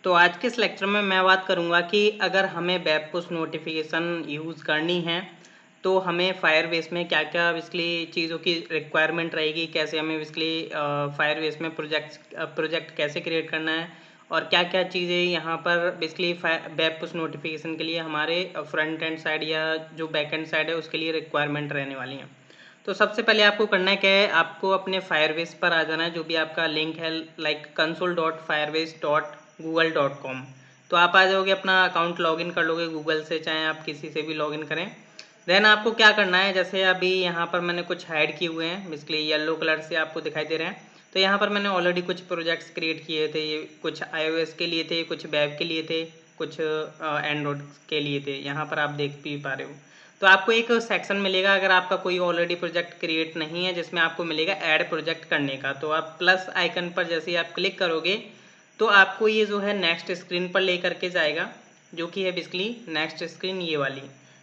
तो आज के इस लेक्चर में मैं बात करूंगा कि अगर हमें वेब पुश नोटिफिकेशन यूज़ करनी है तो हमें फायरबेस में क्या क्या बेसिकली चीज़ों की रिक्वायरमेंट रहेगी, कैसे हमें बेसिकली फायरबेस में प्रोजेक्ट कैसे क्रिएट करना है और क्या क्या चीज़ें यहाँ पर बेसिकली वेब पुश नोटिफिकेशन के लिए हमारे फ्रंट एंड साइड या जो बैक एंड साइड है उसके लिए रिक्वायरमेंट रहने वाली हैं। तो सबसे पहले आपको करना है क्या है, आपको अपने फायरबेस पर आ जाना है, जो भी आपका लिंक है लाइक console.firebase.google.com। तो आप आ जाओगे, अपना अकाउंट लॉगिन कर लोगे गूगल से, चाहे आप किसी से भी लॉगिन करें। देन आपको क्या करना है, जैसे अभी यहाँ पर मैंने कुछ हाइड किए हुए हैं, बेसिकली येलो कलर से आपको दिखाई दे रहे हैं। तो यहाँ पर मैंने ऑलरेडी कुछ प्रोजेक्ट्स क्रिएट किए थे, ये कुछ iOS के लिए थे, कुछ वेब के लिए थे, कुछ एंड्रॉयड के लिए थे। यहाँ पर आप देख भी पा रहे हो। तो आपको एक सेक्शन मिलेगा, अगर आपका कोई ऑलरेडी प्रोजेक्ट क्रिएट नहीं है, जिसमें आपको मिलेगा ऐड प्रोजेक्ट करने का। तो आप प्लस आइकन पर जैसे ही आप क्लिक करोगे तो आपको ये जो है नेक्स्ट स्क्रीन पर ले करके जाएगा, जो कि है बेसिकली नेक्स्ट स्क्रीन ये वाली,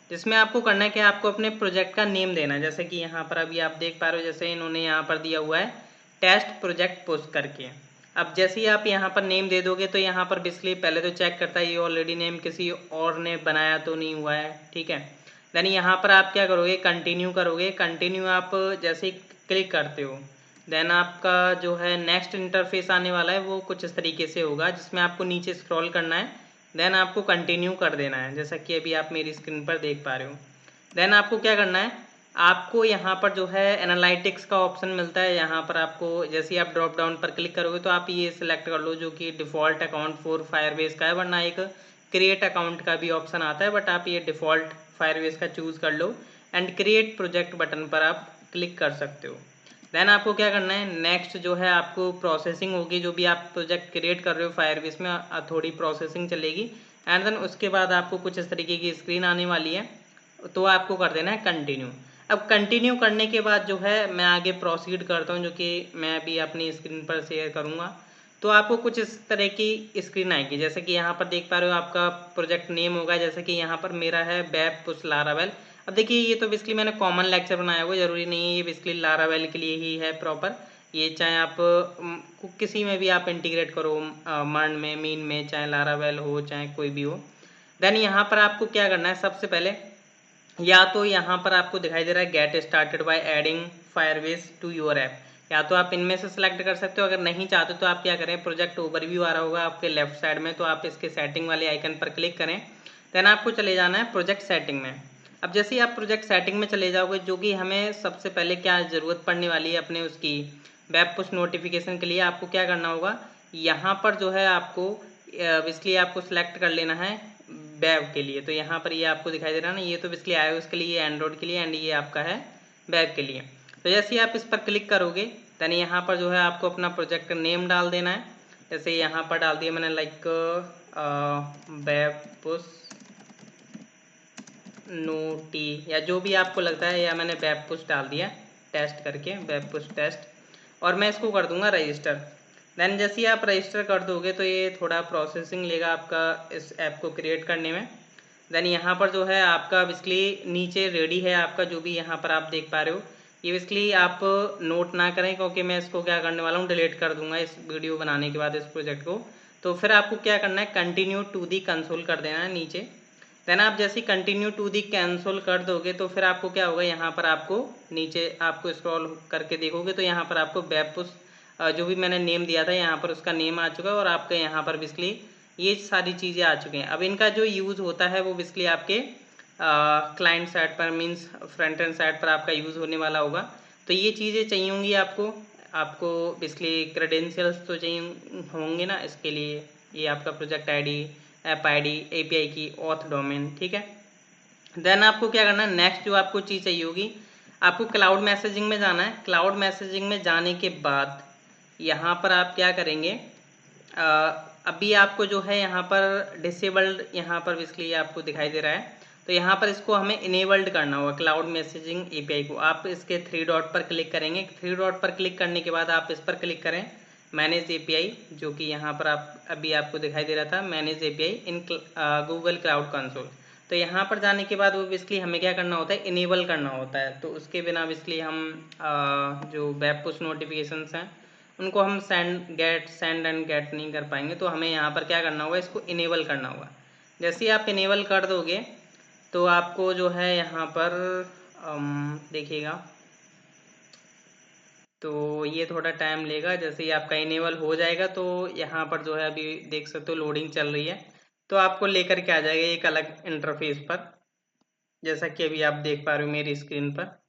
जिसमें आपको करना है कि आपको अपने प्रोजेक्ट का नेम देना है। जैसे कि यहाँ पर अभी आप देख पा रहे हो, जैसे इन्होंने यहाँ पर दिया हुआ है टेस्ट प्रोजेक्ट पोस्ट करके। अब जैसे ही आप यहाँ पर नेम दे दोगे तो यहाँ पर बेसिकली पहले तो चेक करता है ये ऑलरेडी नेम किसी और ने बनाया तो नहीं हुआ है, ठीक है। देन यहाँ पर आप क्या करोगे, कंटिन्यू करोगे। कंटिन्यू आप जैसे ही क्लिक करते हो देन आपका जो है नेक्स्ट इंटरफेस आने वाला है, वो कुछ इस तरीके से होगा, जिसमें आपको नीचे स्क्रॉल करना है। देन आपको कंटिन्यू कर देना है, जैसा कि अभी आप मेरी स्क्रीन पर देख पा रहे हो। देन आपको क्या करना है, आपको यहाँ पर जो है एनालिटिक्स का ऑप्शन मिलता है। यहाँ पर आपको जैसे ही आप ड्रॉप डाउन पर क्लिक करोगे तो आप ये सिलेक्ट कर लो, जो कि डिफ़ॉल्ट अकाउंट फॉर फायरबेस का है, वरना एक क्रिएट अकाउंट का भी ऑप्शन आता है, बट आप ये डिफ़ॉल्ट फायरबेस का चूज़ कर लो एंड क्रिएट प्रोजेक्ट बटन पर आप क्लिक कर सकते हो। देन आपको क्या करना है, नेक्स्ट जो है आपको प्रोसेसिंग होगी, जो भी आप प्रोजेक्ट क्रिएट कर रहे हो फायरबेस में थोड़ी प्रोसेसिंग चलेगी एंड देन उसके बाद आपको कुछ इस तरीके की स्क्रीन आने वाली है। तो आपको कर देना है कंटिन्यू। अब कंटिन्यू करने के बाद जो है मैं आगे प्रोसीड करता हूँ, जो कि मैं अभी अपनी स्क्रीन पर शेयर करूँगा। तो आपको कुछ इस तरह की स्क्रीन आएगी, जैसे कि यहाँ पर देख पा रहे हो आपका प्रोजेक्ट नेम होगा, जैसे कि यहाँ पर मेरा है वेब पुश लारावेल। अब देखिए ये तो बेसिकली मैंने कॉमन लेक्चर बनाया हुआ, जरूरी नहीं है ये बेसिकली लारावेल के लिए ही है प्रॉपर। ये चाहे आप किसी में भी आप इंटीग्रेट करो, मर्न में, मीन में, चाहे लारावेल हो चाहे कोई भी हो। देन यहाँ पर आपको क्या करना है, सबसे पहले या तो यहाँ पर आपको दिखाई दे रहा है get started by adding Firebase to your app, या तो आप इनमें से सिलेक्ट कर सकते हो। अगर नहीं चाहते तो आप क्या करें, प्रोजेक्ट ओवरव्यू आ रहा होगा आपके लेफ्ट साइड में, तो आप इसके सेटिंग वाले आइकन पर क्लिक करें। देन आपको चले जाना है प्रोजेक्ट सेटिंग में। अब जैसे ही आप प्रोजेक्ट सेटिंग में चले जाओगे, जो कि हमें सबसे पहले क्या ज़रूरत पड़ने वाली है अपने उसकी वेब पुश नोटिफिकेशन के लिए, आपको क्या करना होगा, यहाँ पर जो है आपको बेसिकली आपको सिलेक्ट कर लेना है वेब के लिए। तो यहाँ पर ये आपको दिखाई दे रहा है ना, ये तो बेसिकली iOS के लिए, एंड्रॉयड के लिए, एंड ये आपका है वेब के लिए। तो जैसे ही आप इस पर क्लिक करोगे देन यहाँ पर जो है आपको अपना प्रोजेक्ट का नेम डाल देना है। जैसे यहाँ पर डाल दिया मैंने लाइक वेब पुश नोटी, या जो भी आपको लगता है, या मैंने वेब पुश डाल दिया टेस्ट करके, वेब पुश टेस्ट, और मैं इसको कर दूंगा रजिस्टर। देन जैसे ही आप रजिस्टर कर दोगे तो ये थोड़ा प्रोसेसिंग लेगा आपका इस ऐप को क्रिएट करने में। देन यहाँ पर जो है आपका बेसिकली नीचे रेडी है आपका, जो भी यहाँ पर आप देख पा रहे हो। ये बेसिकली आप नोट ना करें, क्योंकि मैं इसको क्या करने वाला हूँ, डिलीट कर दूंगा इस वीडियो बनाने के बाद इस प्रोजेक्ट को। तो फिर आपको क्या करना है, कंटिन्यू टू दी कंसोल कर देना है नीचे। देन आप जैसे ही कंटिन्यू टू दी कैंसिल कर दोगे तो फिर आपको क्या होगा, यहाँ पर आपको नीचे आपको स्क्रॉल करके देखोगे तो यहाँ पर आपको वेब पुश जो भी मैंने नेम दिया था यहाँ पर उसका नेम आ चुका है, और आपके यहाँ पर बेसिकली ये सारी चीज़ें आ चुकी हैं। अब इनका जो यूज़ होता है वो बेसिकली आपके क्लाइंट साइड पर, मीन्स फ्रंट एंड साइड पर आपका यूज़ होने वाला होगा। तो ये चीज़ें चाहिए होंगी आपको, आपको बेसिकली क्रेडेंशियल्स तो चाहिए होंगे ना इसके लिए, ये आपका project ID, app ID, API की, ऑथ डोमेन, ठीक है। देन आपको क्या करना है, नेक्स्ट जो आपको चीज़ चाहिए होगी, आपको क्लाउड मैसेजिंग में जाना है। क्लाउड मैसेजिंग में जाने के बाद यहाँ पर आप क्या करेंगे, अभी आपको जो है यहाँ पर डिसेबल्ड, यहाँ पर बेसिकली आपको दिखाई दे रहा है, तो यहाँ पर इसको हमें इनेबल्ड करना होगा क्लाउड मैसेजिंग एपीआई को। आप इसके 3 डॉट पर क्लिक करेंगे। 3 डॉट पर क्लिक करने के बाद आप इस पर क्लिक करें मैनेज एपीआई, जो कि यहाँ पर आप अभी आपको दिखाई दे रहा था, manage API in Google cloud console. तो यहाँ पर जाने के बाद वो बेसिकली हमें क्या करना होता है, इनेबल करना होता है। तो उसके बिना बेसिकली हम जो वेब पुश नोटिफिकेशंस हैं उनको हम सेंड एंड गेट नहीं कर पाएंगे। तो हमें यहाँ पर क्या करना होगा, इसको इनेबल करना होगा। जैसे ही आप इनेबल कर दोगे तो आपको जो है यहाँ पर देखिएगा, तो ये थोड़ा टाइम लेगा। जैसे ही आपका इनेबल हो जाएगा तो यहाँ पर जो है अभी देख सकते हो लोडिंग चल रही है, तो आपको लेकर के आ जाएगा एक अलग इंटरफेस पर, जैसा कि अभी आप देख पा रहे हो मेरी स्क्रीन पर।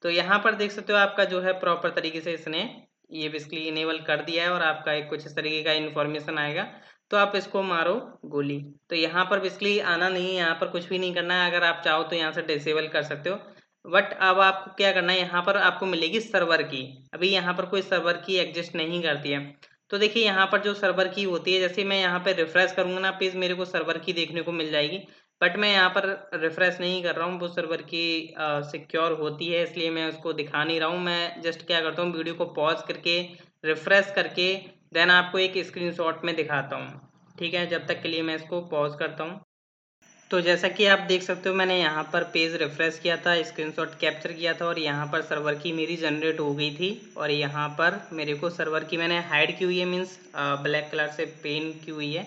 तो यहाँ पर देख सकते हो आपका जो है प्रॉपर तरीके से इसने ये बेसिकली इनेबल कर दिया है और आपका एक कुछ इस तरीके का इन्फॉर्मेशन आएगा। तो आप इसको मारो गोली। तो यहाँ पर बेसिकली आना नहीं है, यहाँ पर कुछ भी नहीं करना है। अगर आप चाहो तो यहाँ से डिसेबल कर सकते हो, बट अब आपको क्या करना है, यहाँ पर आपको मिलेगी सर्वर की। अभी यहाँ पर कोई सर्वर की एग्जिस्ट नहीं करती है। तो देखिए यहाँ पर जो सर्वर की होती है, जैसे मैं यहाँ पे रिफ्रेश करूंगा ना पेज, मेरे को सर्वर की देखने को मिल जाएगी। बट मैं यहाँ पर रिफ्रेश नहीं कर रहा हूँ, वो सर्वर की सिक्योर होती है, इसलिए मैं उसको दिखा नहीं रहा हूँ। मैं जस्ट क्या करता हूँ, वीडियो को पॉज करके रिफ्रेश करके देन आपको एक स्क्रीनशॉट में दिखाता हूँ। ठीक है, जब तक के लिए मैं इसको पॉज करता हूँ। तो जैसा कि आप देख सकते हो मैंने यहाँ पर पेज रिफ्रेश किया था, स्क्रीनशॉट कैप्चर किया था और यहाँ पर सर्वर की मेरी जनरेट हो गई थी। और यहाँ पर मेरे को सर्वर की मैंने हाइड की हुई है, मीन्स ब्लैक कलर से पेंट की हुई है।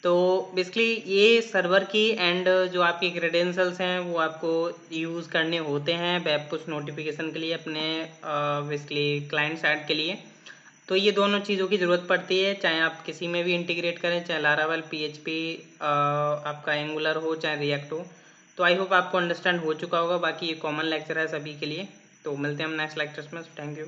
तो बेसिकली ये सर्वर की एंड जो आपकी क्रेडेंशियल्स हैं वो आपको यूज़ करने होते हैं वेब पुश नोटिफिकेशन के लिए, अपने बेसिकली क्लाइंट साइड के लिए। तो ये दोनों चीज़ों की ज़रूरत पड़ती है, चाहे आप किसी में भी इंटीग्रेट करें, चाहे लारावेल PHP आपका एंगुलर हो, चाहे रिएक्ट हो। तो आई होप आपको अंडरस्टैंड हो चुका होगा। बाकी ये कॉमन लेक्चर है सभी के लिए। तो मिलते हैं हम नेक्स्ट लेक्चर्स में। Thank you.